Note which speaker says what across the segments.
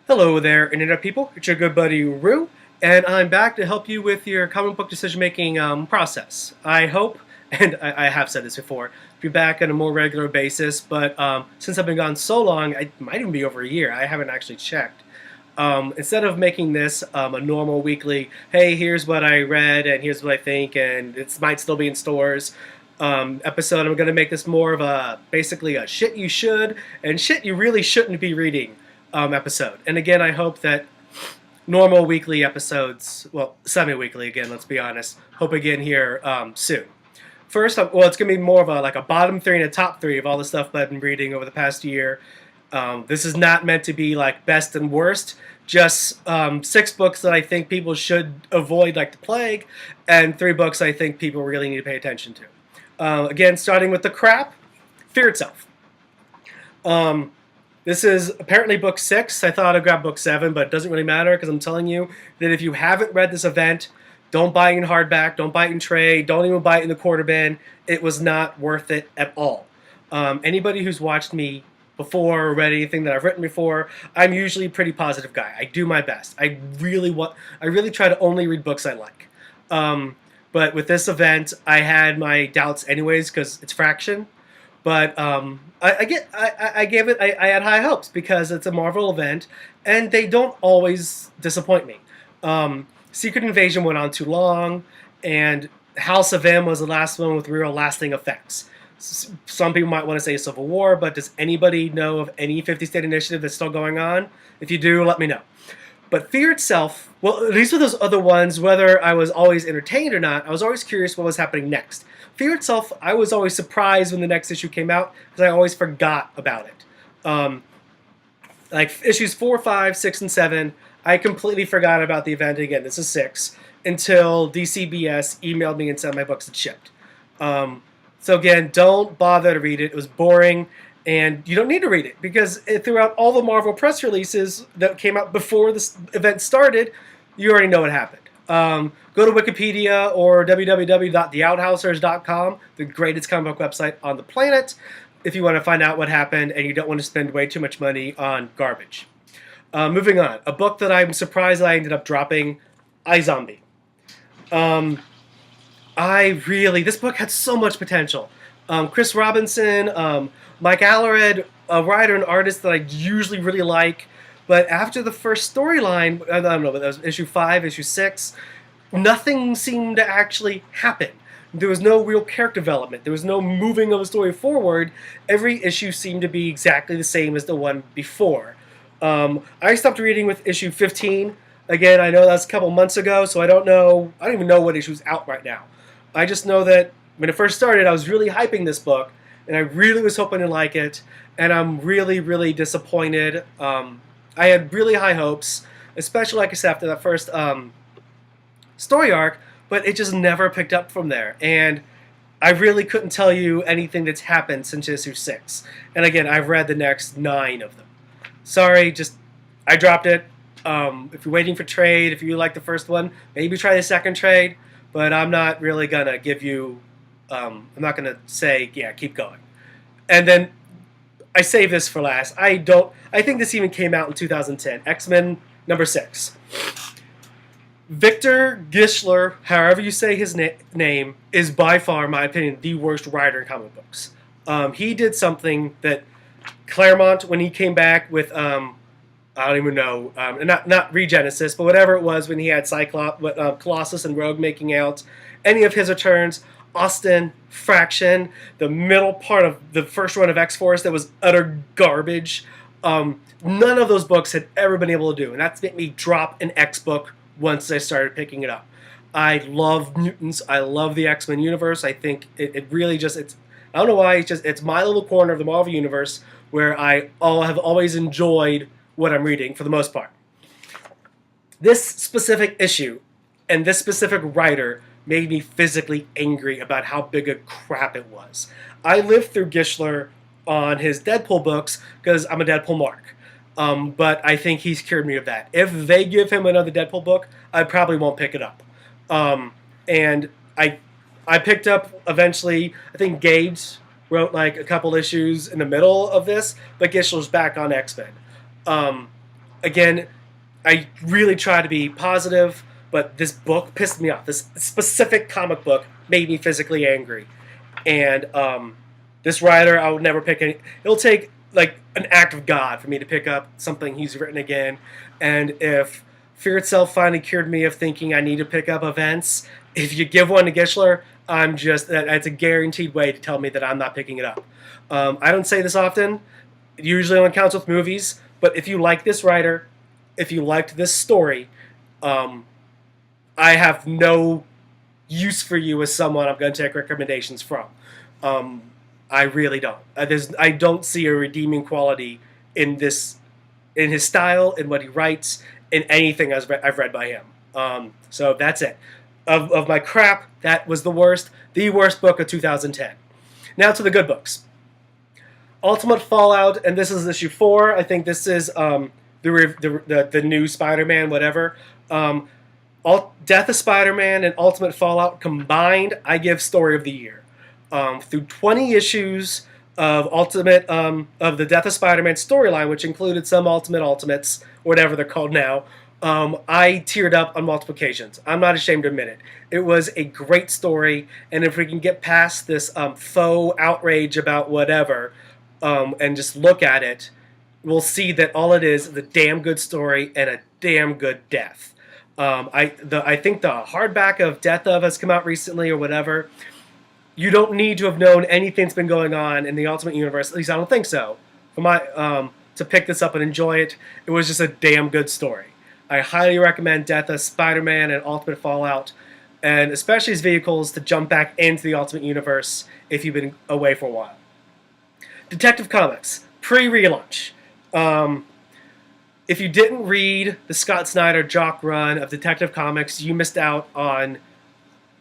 Speaker 1: Hello there, Internet people. It's your good buddy Rue, and I'm back to help you with your comic book decision-making process. I hope, and I have said this before, to be back on a more regular basis, but since I've been gone so long, it might even be over a year. I haven't actually checked. Instead of making this a normal weekly, hey, here's what I read, and here's what I think, and it might still be in stores, episode, I'm going to make this more of basically a shit you should and shit you really shouldn't be reading episode. And again, I hope that normal weekly episodes, well, semi-weekly again, let's be honest, hope again here soon. First, well, it's going to be more of like a bottom three and a top three of all the stuff that I've been reading over the past year. This is not meant to be like best and worst, just 6 books that I think people should avoid like the plague, and 3 books I think people really need to pay attention to. Again, starting with the crap, Fear Itself. This is apparently book 6. I thought I'd grab book 7, but it doesn't really matter because I'm telling you that if you haven't read this event, don't buy it in hardback, don't buy it in trade, don't even buy it in the quarter bin. It was not worth it at all. Anybody who's watched me before or read anything that I've written before, I'm usually a pretty positive guy. I do my best. I really try to only read books I like. But with this event, I had my doubts anyways because it's Fraction. But I had high hopes because it's a Marvel event, and they don't always disappoint me. Secret Invasion went on too long, and House of M was the last one with real lasting effects. Some people might want to say Civil War, but does anybody know of any 50-state initiative that's still going on? If you do, let me know. But Fear Itself, well, at least with those other ones, whether I was always entertained or not, I was always curious what was happening next. Fear Itself, I was always surprised when the next issue came out because I always forgot about it. Like issues 4, 5, 6, and 7, I completely forgot about the event. Again, this is 6, until DCBS emailed me and said my books had shipped. So again, don't bother to read it. It was boring. And you don't need to read it because throughout all the Marvel press releases that came out before this event started, you already know what happened. Go to Wikipedia or www.theouthousers.com, the greatest comic book website on the planet, if you want to find out what happened and you don't want to spend way too much money on garbage. Moving on, a book that I'm surprised I ended up dropping, iZombie. This book had so much potential. Chris Robinson, Mike Allred, a writer and artist that I usually really like, but after the first storyline, I don't know, but that was issue 5, issue 6, nothing seemed to actually happen. There was no real character development. There was no moving of the story forward. Every issue seemed to be exactly the same as the one before. I stopped reading with issue 15. Again, I know that's a couple months ago, so I don't even know what issue's out right now. I just know that when it first started, I was really hyping this book, and I really was hoping to like it, and I'm really, really disappointed. I had really high hopes, especially, like I said, after that first story arc, but it just never picked up from there. And I really couldn't tell you anything that's happened since issue 6. And again, I've read the next 9 of them. Sorry, I dropped it. If you're waiting for trade, if you like the first one, maybe try the second trade, but I'm not really going to give you... I'm not going to say, yeah, keep going. And then I save this for last. I think this even came out in 2010. XMen number 6. Victor Gischler, however you say his name, is by far, in my opinion, the worst writer in comic books. He did something that Claremont, when he came back with, I don't even know, not Regenesis, but whatever it was when he had Colossus and Rogue making out, any of his returns, Austin, Fraction, the middle part of the first run of X-Force that was utter garbage. None of those books had ever been able to do, and that's made me drop an X book once I started picking it up. I love mutants. I love the X-Men universe. I think it really just, I don't know why, it's my little corner of the Marvel universe where I have always enjoyed what I'm reading for the most part. This specific issue and this specific writer made me physically angry about how big a crap it was. I lived through Gischler on his Deadpool books because I'm a Deadpool mark. But I think he's cured me of that. If they give him another Deadpool book, I probably won't pick it up. And I picked up eventually, I think Gage wrote like a couple issues in the middle of this, but Gischler's back on X-Men. Again, I really try to be positive, but this book pissed me off. This specific comic book made me physically angry. And this writer, I would never pick any. It'll take like an act of God for me to pick up something he's written again. And if Fear Itself finally cured me of thinking I need to pick up events, if you give one to Gischler, that's a guaranteed way to tell me that I'm not picking it up. I don't say this often. It usually only counts with movies. But if you like this writer, if you liked this story, I have no use for you as someone I'm going to take recommendations from. I really don't. I don't see a redeeming quality in this, in his style, in what he writes, in anything I've read by him. So that's it. Of my crap, that was the worst book of 2010. Now to the good books. Ultimate Fallout, and this is issue 4. I think this is the new Spider-Man, whatever. Death of Spider-Man and Ultimate Fallout combined, I give Story of the Year. Through 20 issues of the Death of Spider-Man storyline, which included some Ultimates, whatever they're called now, I teared up on multiple occasions. I'm not ashamed to admit it. It was a great story, and if we can get past this faux outrage about whatever, and just look at it, we'll see that all it is a damn good story and a damn good death. I think the hardback of Death of has come out recently or whatever. You don't need to have known anything that's been going on in the Ultimate Universe. At least I don't think so. For my to pick this up and enjoy it, it was just a damn good story. I highly recommend Death of Spider-Man and Ultimate Fallout, and especially as vehicles to jump back into the Ultimate Universe if you've been away for a while. Detective Comics, pre-relaunch. If you didn't read the Scott Snyder Jock run of Detective Comics, you missed out on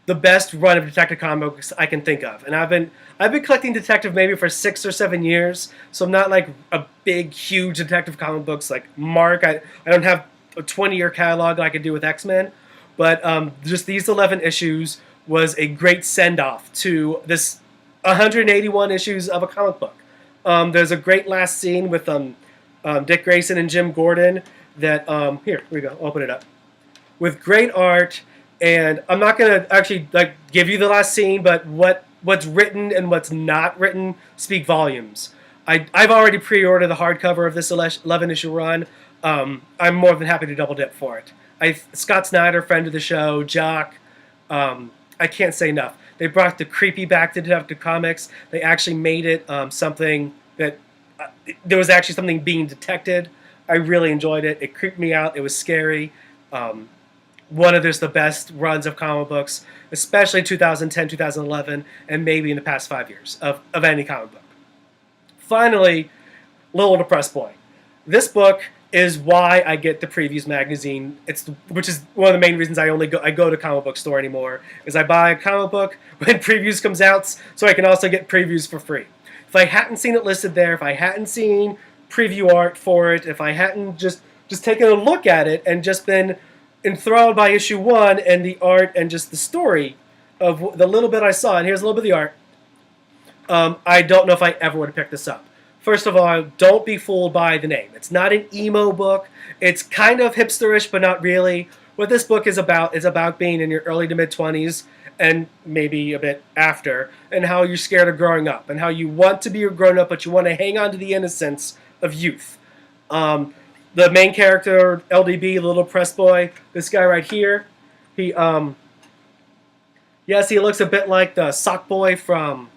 Speaker 1: the best run of Detective Comics I can think of. And I've been collecting Detective maybe for 6 or 7 years, so I'm not like a big, huge Detective comic books like Mark. I don't have a 20-year catalog like I could do with X-Men, but just these 11 issues was a great send-off to this 181 issues of a comic book. There's a great last scene with Dick Grayson and Jim Gordon that, here we go, open it up. With great art, and I'm not going to actually like give you the last scene, but what's written and what's not written speak volumes. I've already pre-ordered the hardcover of this 11-issue run. I'm more than happy to double dip for it. Scott Snyder, friend of the show, Jock, I can't say enough. They brought the creepy back to Detective Comics. They actually made it something that there was actually something being detected. I really enjoyed it. It creeped me out. It was scary. One of the best runs of comic books, especially 2010, 2011, and maybe in the past 5 years of any comic book. Finally, Little Depressed Boy. This book is why I get the Previews magazine. Which is one of the main reasons I go to comic book store anymore, is I buy a comic book when Previews comes out, so I can also get previews for free. If I hadn't seen it listed there, if I hadn't seen preview art for it, if I hadn't just taken a look at it and just been enthralled by issue 1 and the art and just the story of the little bit I saw, and here's a little bit of the art, I don't know if I ever would have picked this up. First of all, don't be fooled by the name. It's not an emo book. It's kind of hipsterish, but not really. What this book is about being in your early to mid-20s, and maybe a bit after, and how you're scared of growing up, and how you want to be a grown-up, but you want to hang on to the innocence of youth. The main character, LDB, Little Depressed Boy, this guy right here, yes, he looks a bit like the sock boy from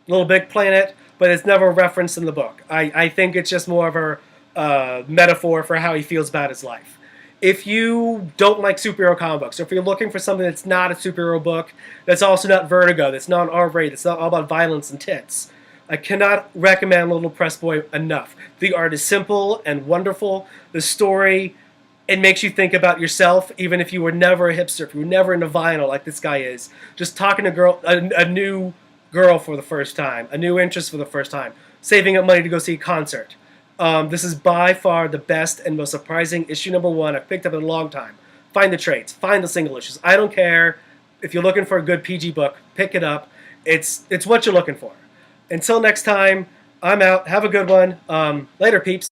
Speaker 1: Little Big Planet, but it's never referenced in the book. I think it's just more of a metaphor for how he feels about his life. If you don't like superhero comic books, or if you're looking for something that's not a superhero book, that's also not Vertigo, that's not R-rated, that's not all about violence and tits, I cannot recommend Little Depressed Boy enough. The art is simple and wonderful. The story, it makes you think about yourself, even if you were never a hipster, if you were never into vinyl like this guy is. Just talking to a new girl for the first time, a new interest for the first time, saving up money to go see a concert. This is by far the best and most surprising issue number 1 I've picked up in a long time. Find the trades, find the single issues. I don't care if you're looking for a good PG book, pick it up. It's what you're looking for. Until next time, I'm out. Have a good one. Later, peeps.